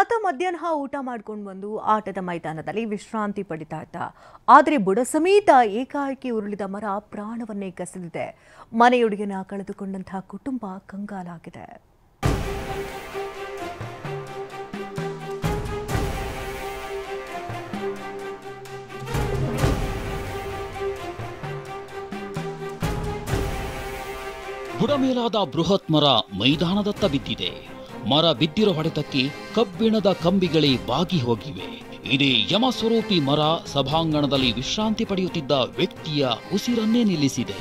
ಆತ ಮಧ್ಯಾಹ್ನ ಊಟ ಮಾಡ್ಕೊಂಡು ಬಂದು ಆಟದ ಮೈದಾನದಲ್ಲಿ ವಿಶ್ರಾಂತಿ ಪಡಿತಾ ಇದ್ದ. ಆದರೆ ಬುಡ ಸಮೇತ ಏಕಾಏಕಿ ಉರುಳಿದ ಮರ ಪ್ರಾಣವನ್ನೇ ಕಸಿದಿದೆ. ಮನೆಯೊಡೆಯನ ಕಳೆದುಕೊಂಡಂತಹ ಕುಟುಂಬ ಕಂಗಾಲಾಗಿದೆ. ಬುಡಮೇಲಾದ ಬೃಹತ್ ಮರ ಮೈದಾನದತ್ತ ಬಿದ್ದಿದೆ. ಮರ ಬಿದ್ದಿರೋ ಹೊಡೆತಕ್ಕೆ ಕಬ್ಬಿಣದ ಕಂಬಿಗಳೇ ಬಾಗಿ ಹೋಗಿವೆ. ಇದೇ ಯಮಸ್ವರೂಪಿ ಮರ ಸಭಾಂಗಣದಲ್ಲಿ ವಿಶ್ರಾಂತಿ ಪಡೆಯುತ್ತಿದ್ದ ವ್ಯಕ್ತಿಯ ಉಸಿರನ್ನೇ ನಿಲ್ಲಿಸಿದೆ.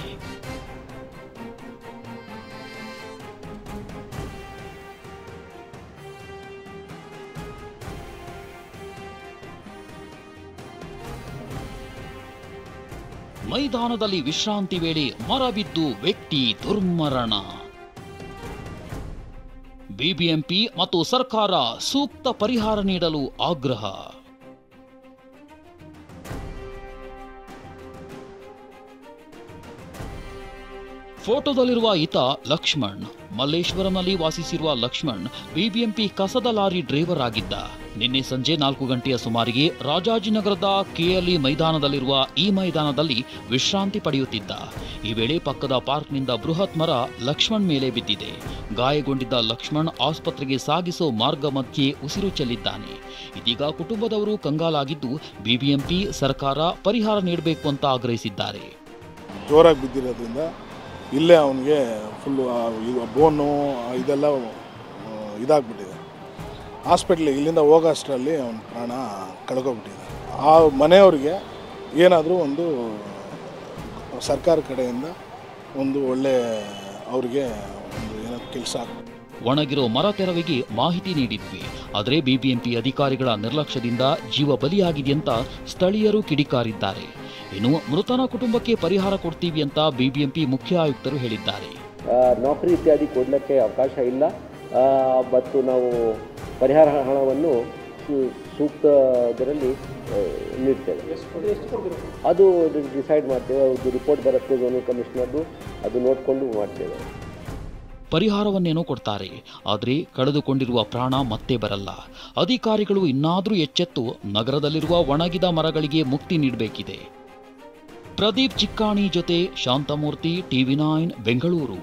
ಮೈದಾನದಲ್ಲಿ ವಿಶ್ರಾಂತಿ ವೇಳೆ ಮರ ಬಿದ್ದು ವ್ಯಕ್ತಿ ದುರ್ಮರಣ. ಬಿಬಿಎಂಪಿ ಮತ್ತು ಸರ್ಕಾರ ಸೂಕ್ತ ಪರಿಹಾರ ನೀಡಲು ಆಗ್ರಹ. ಫೋಟೋದಲ್ಲಿರುವ ಈತ ಲಕ್ಷ್ಮಣ್. ಮಲ್ಲೇಶ್ವರಂನಲ್ಲಿ ವಾಸಿಸಿರುವ ಲಕ್ಷ್ಮಣ್ ಬಿಬಿಎಂಪಿ ಕಸದ ಲಾರಿ ಡ್ರೈವರ್ ಆಗಿದ್ದ. ನಿನ್ನೆ ಸಂಜೆ 4 ಗಂಟೆಯ ಸುಮಾರಿಗೆ ರಾಜಾಜಿನಗರದ ಕೆಎಲ್ಇ ಮೈದಾನದಲ್ಲಿರುವ ಈ ಮೈದಾನದಲ್ಲಿ ವಿಶ್ರಾಂತಿ ಪಡೆಯುತ್ತಿದ್ದ. ಈ ವೇಳೆ ಪಕ್ಕದ ಪಾರ್ಕ್ನಿಂದ ಬೃಹತ್ ಮರ ಲಕ್ಷ್ಮಣ್ ಮೇಲೆ ಬಿದ್ದಿದೆ. ಗಾಯಗೊಂಡಿದ್ದ ಲಕ್ಷ್ಮಣ್ ಆಸ್ಪತ್ರೆಗೆ ಸಾಗಿಸೋ ಮಾರ್ಗ ಮಧ್ಯೆ ಉಸಿರು ಚೆಲ್ಲಿದ್ದಾನೆ. ಇದೀಗ ಕುಟುಂಬದವರು ಕಂಗಾಲಾಗಿದ್ದು ಬಿಬಿಎಂಪಿ ಸರ್ಕಾರ ಪರಿಹಾರ ನೀಡಬೇಕು ಅಂತ ಆಗ್ರಹಿಸಿದ್ದಾರೆ. ಜೋರಾಗಿ ಬಿದ್ದಿರೋದ್ರಿಂದ ಇಲ್ಲೇ ಅವನಿಗೆ ಫುಲ್ಲು ಬೋನು ಇದೆಲ್ಲ ಇದಾಗ್ಬಿಟ್ಟಿದೆ. ಹಾಸ್ಪಿಟ್ಲಿಗೆ ಇಲ್ಲಿಂದ ಹೋಗೋಷ್ಟರಲ್ಲಿ ಅವನ ಪ್ರಾಣ ಕಳ್ಕೊಬಿಟ್ಟಿದೆ. ಆ ಮನೆಯವ್ರಿಗೆ ಏನಾದರೂ ಒಂದು ಸರ್ಕಾರ ಕಡೆಯಿಂದ ಒಂದು ಒಳ್ಳೆ ಅವ್ರಿಗೆ ಒಂದು ಏನೋ ಕೆಲಸ. ಒಣಗಿರೋ ಮರ ತೆರವಿಗೆ ಮಾಹಿತಿ ನೀಡಿದ್ವಿ. ಆದರೆ ಬಿಬಿಎಂಪಿ ಅಧಿಕಾರಿಗಳ ನಿರ್ಲಕ್ಷ್ಯದಿಂದ ಜೀವ ಬಲಿಯಾಗಿದೆಯಂತ ಸ್ಥಳೀಯರು ಕಿಡಿಕಾರಿದ್ದಾರೆ. ಇನ್ನು ಮೃತನ ಕುಟುಂಬಕ್ಕೆ ಪರಿಹಾರ ಕೊಡ್ತೀವಿ ಅಂತ ಬಿಬಿಎಂಪಿ ಮುಖ್ಯ ಆಯುಕ್ತರು ಹೇಳಿದ್ದಾರೆ. ನೌಕರಿ ಇತ್ಯಾದಿ ಕೊಡಲಿಕ್ಕೆ ಅವಕಾಶ ಇಲ್ಲ ಮತ್ತು ನಾವು ಪರಿಹಾರ ಹಣವನ್ನು ಸೂಕ್ತ ಇದರಲ್ಲಿ ನೀಡ್ತೇವೆ. ಅದು ಡಿಸೈಡ್ ಮಾಡ್ತೇವೆ. ಅದು ರಿಪೋರ್ಟ್ ಬರುತ್ತೆ ಝೋನಲ್ ಕಮಿಷನರ್ದು, ಅದು ನೋಡಿಕೊಂಡು ಮಾಡ್ತೇವೆ. ಪರಿಹಾರವನ್ನೇನೋ ಕೊಡ್ತಾರೆ, ಆದರೆ ಕಳೆದುಕೊಂಡಿರುವ ಪ್ರಾಣ ಮತ್ತೆ ಬರಲ್ಲ. ಅಧಿಕಾರಿಗಳು ಇನ್ನಾದರೂ ಎಚ್ಚೆತ್ತು ನಗರದಲ್ಲಿರುವ ಒಣಗಿದ ಮರಗಳಿಗೆ ಮುಕ್ತಿ ನೀಡಬೇಕಿದೆ. ಪ್ರದೀಪ್ ಚಿಕ್ಕಾಣಿ ಜೊತೆ ಶಾಂತಮೂರ್ತಿ, ಟಿವಿ9 ಬೆಂಗಳೂರು.